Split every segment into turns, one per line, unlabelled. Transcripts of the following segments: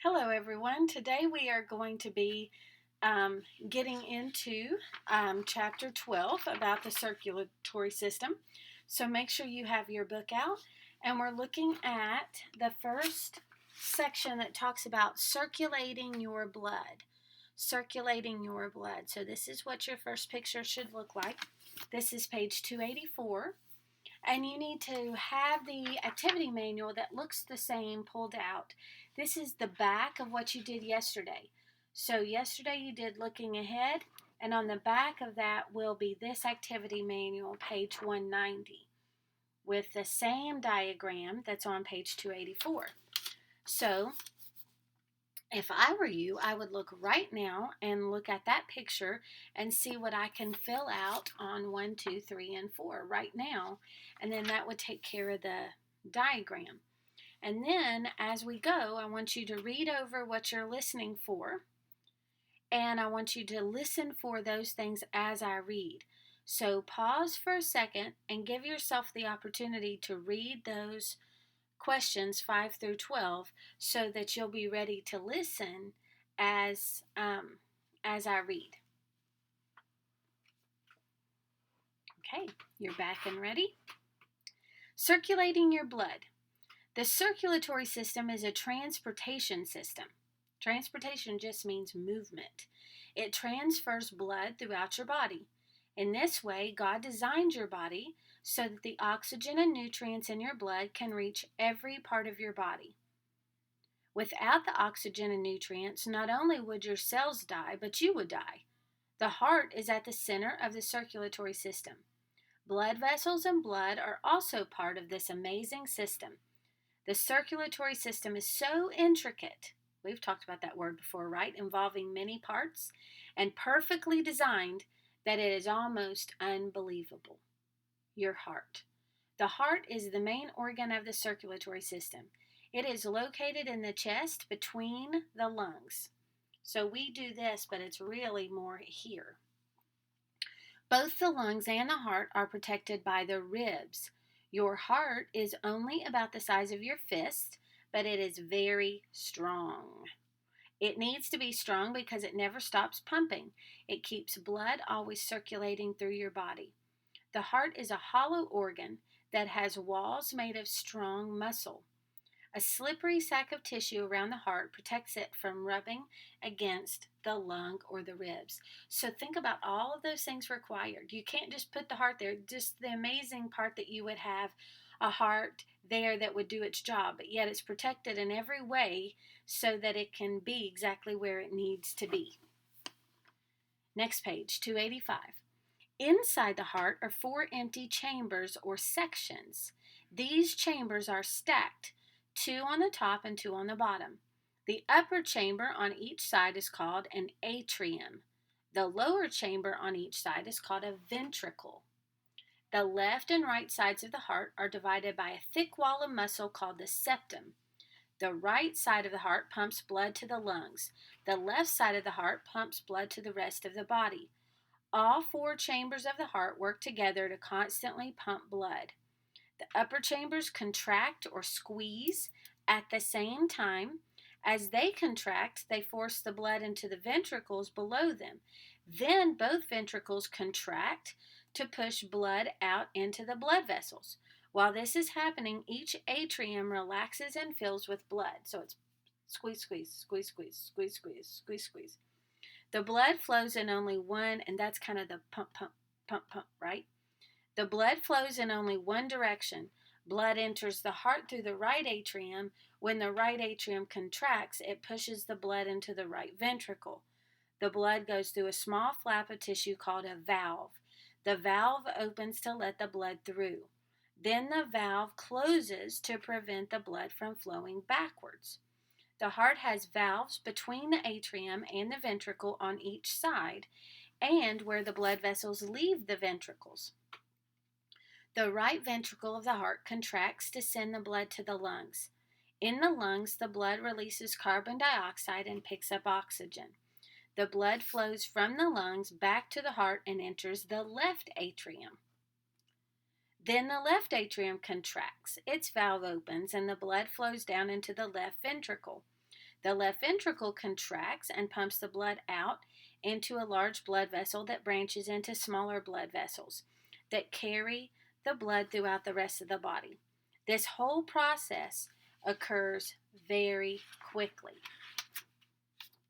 Hello, everyone. Today we are going to be getting into chapter 12 about the circulatory system. So make sure you have your book out, and we're looking at the first section that talks about circulating your blood. Circulating your blood. So this is what your first picture should look like. This is page 284. And you need to have the activity manual that looks the same pulled out. This is the back of what you did yesterday. So yesterday you did looking ahead, and on the back of that will be this activity manual, page 190, with the same diagram that's on page 284. So if I were you, I would look right now and look at that picture and see what I can fill out on 1, 2, 3, and 4 right now. And then that would take care of the diagram. And then as we go, I want you to read over what you're listening for. And I want you to listen for those things as I read. So pause for a second and give yourself the opportunity to read those questions 5 through 12 so that you'll be ready to listen as I read. Okay, you're back and ready. Circulating your blood. The circulatory system is a transportation system. Transportation just means movement. It transfers blood throughout your body. In this way, God designed your body so that the oxygen and nutrients in your blood can reach every part of your body. Without the oxygen and nutrients, not only would your cells die, but you would die. The heart is at the center of the circulatory system. Blood vessels and blood are also part of this amazing system. The circulatory system is so intricate, we've talked about that word before, right? Involving many parts, and perfectly designed that it is almost unbelievable. Your heart. The heart is the main organ of the circulatory system. It is located in the chest between the lungs. So we do this, but it's really more here. Both the lungs and the heart are protected by the ribs. Your heart is only about the size of your fist, but it is very strong. It needs to be strong because it never stops pumping. It keeps blood always circulating through your body. The heart is a hollow organ that has walls made of strong muscle. A slippery sac of tissue around the heart protects it from rubbing against the lung or the ribs. So think about all of those things required. You can't just put the heart there. Just the amazing part that you would have a heart there that would do its job, but yet it's protected in every way so that it can be exactly where it needs to be. Next page, 285. Inside the heart are 4 empty chambers or sections. These chambers are stacked, 2 on the top and 2 on the bottom. The upper chamber on each side is called an atrium. The lower chamber on each side is called a ventricle. The left and right sides of the heart are divided by a thick wall of muscle called the septum. The right side of the heart pumps blood to the lungs. The left side of the heart pumps blood to the rest of the body. All 4 chambers of the heart work together to constantly pump blood. The upper chambers contract or squeeze at the same time. As they contract, they force the blood into the ventricles below them. Then both ventricles contract to push blood out into the blood vessels. While this is happening, each atrium relaxes and fills with blood. So it's squeeze, squeeze, squeeze, squeeze, squeeze, squeeze, squeeze, squeeze. The blood flows in only one, and that's kind of the pump, pump, pump, pump, right? The blood flows in only one direction. Blood enters the heart through the right atrium. When the right atrium contracts, it pushes the blood into the right ventricle. The blood goes through a small flap of tissue called a valve. The valve opens to let the blood through. Then the valve closes to prevent the blood from flowing backwards. The heart has valves between the atrium and the ventricle on each side, and where the blood vessels leave the ventricles. The right ventricle of the heart contracts to send the blood to the lungs. In the lungs, the blood releases carbon dioxide and picks up oxygen. The blood flows from the lungs back to the heart and enters the left atrium. Then the left atrium contracts. Its valve opens and the blood flows down into the left ventricle. The left ventricle contracts and pumps the blood out into a large blood vessel that branches into smaller blood vessels that carry the blood throughout the rest of the body. This whole process occurs very quickly.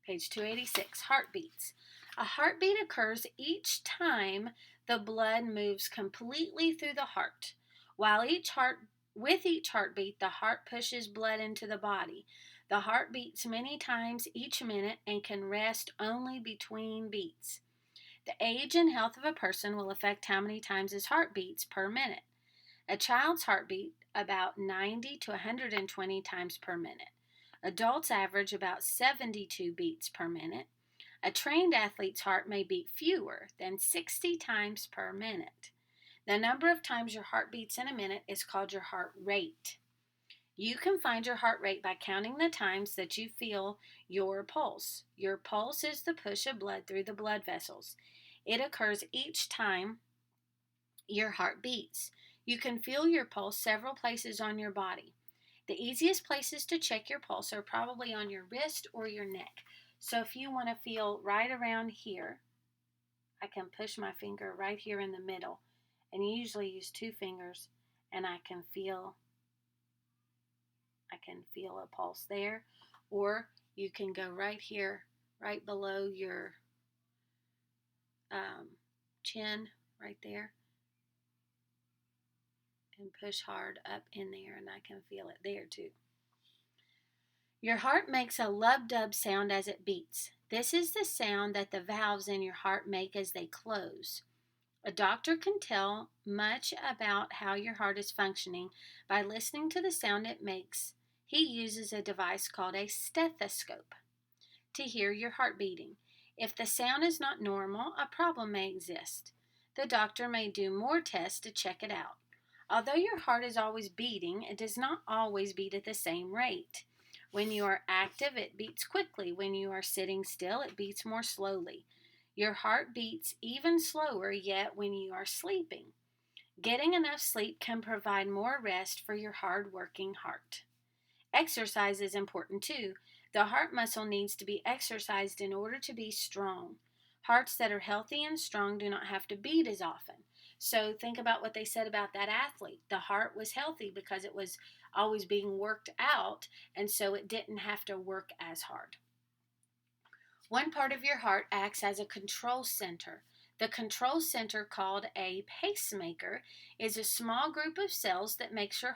Page 286, heartbeats. A heartbeat occurs each time the blood moves completely through the heart. With each heartbeat, the heart pushes blood into the body. The heart beats many times each minute and can rest only between beats. The age and health of a person will affect how many times his heart beats per minute. A child's heart beat about 90 to 120 times per minute. Adults average about 72 beats per minute. A trained athlete's heart may beat fewer than 60 times per minute. The number of times your heart beats in a minute is called your heart rate. You can find your heart rate by counting the times that you feel your pulse. Your pulse is the push of blood through the blood vessels. It occurs each time your heart beats. You can feel your pulse several places on your body. The easiest places to check your pulse are probably on your wrist or your neck. So if you want to feel right around here, I can push my finger right here in the middle. And you usually use 2 fingers, and I can feel a pulse there. Or you can go right here, right below your chin, right there, and push hard up in there, and I can feel it there too. Your heart makes a lub-dub sound as it beats. This is the sound that the valves in your heart make as they close. A doctor can tell much about how your heart is functioning by listening to the sound it makes. He uses a device called a stethoscope to hear your heart beating. If the sound is not normal, a problem may exist. The doctor may do more tests to check it out. Although your heart is always beating, it does not always beat at the same rate. When you are active, it beats quickly. When you are sitting still, it beats more slowly. Your heart beats even slower yet when you are sleeping. Getting enough sleep can provide more rest for your hard-working heart. Exercise is important too. The heart muscle needs to be exercised in order to be strong. Hearts that are healthy and strong do not have to beat as often. So think about what they said about that athlete. The heart was healthy because it was always being worked out, and so it didn't have to work as hard. One part of your heart acts as a control center. The control center, called a pacemaker, is a small group of cells that make sure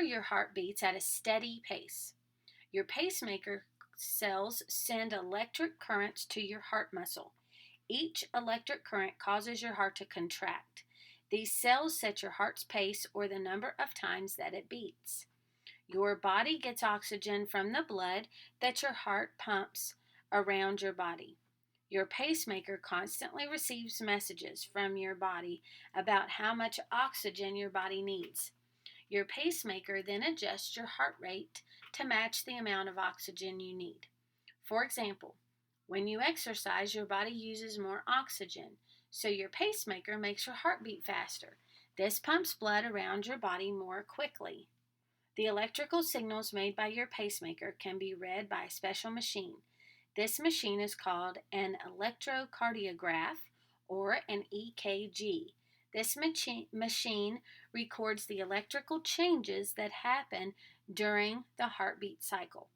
your heart beats at a steady pace. Your pacemaker cells send electric currents to your heart muscle. Each electric current causes your heart to contract. These cells set your heart's pace, or the number of times that it beats. Your body gets oxygen from the blood that your heart pumps around your body. Your pacemaker constantly receives messages from your body about how much oxygen your body needs. Your pacemaker then adjusts your heart rate to match the amount of oxygen you need. For example, when you exercise, your body uses more oxygen, so your pacemaker makes your heart beat faster. This pumps blood around your body more quickly. The electrical signals made by your pacemaker can be read by a special machine. This machine is called an electrocardiograph, or an EKG. This machine records the electrical changes that happen during the heartbeat cycle.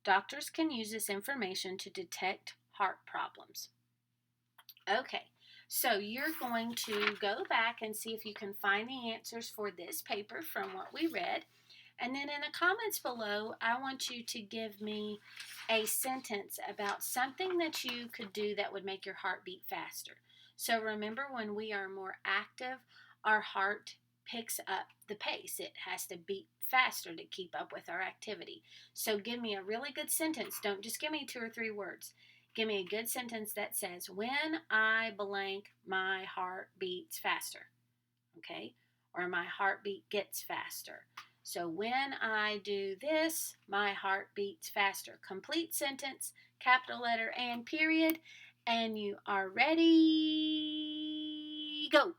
Doctors can use this information to detect heart problems. Okay, so you're going to go back and see if you can find the answers for this paper from what we read. And then in the comments below, I want you to give me a sentence about something that you could do that would make your heart beat faster. So remember, when we are more active, our heart picks up the pace. It has to beat faster to keep up with our activity. So give me a really good sentence. Don't just give me 2 or 3 words. Give me a good sentence that says, when I blank, my heart beats faster. Okay? Or my heartbeat gets faster. So when I do this, my heart beats faster. Complete sentence, capital letter and period. And you are ready. Go.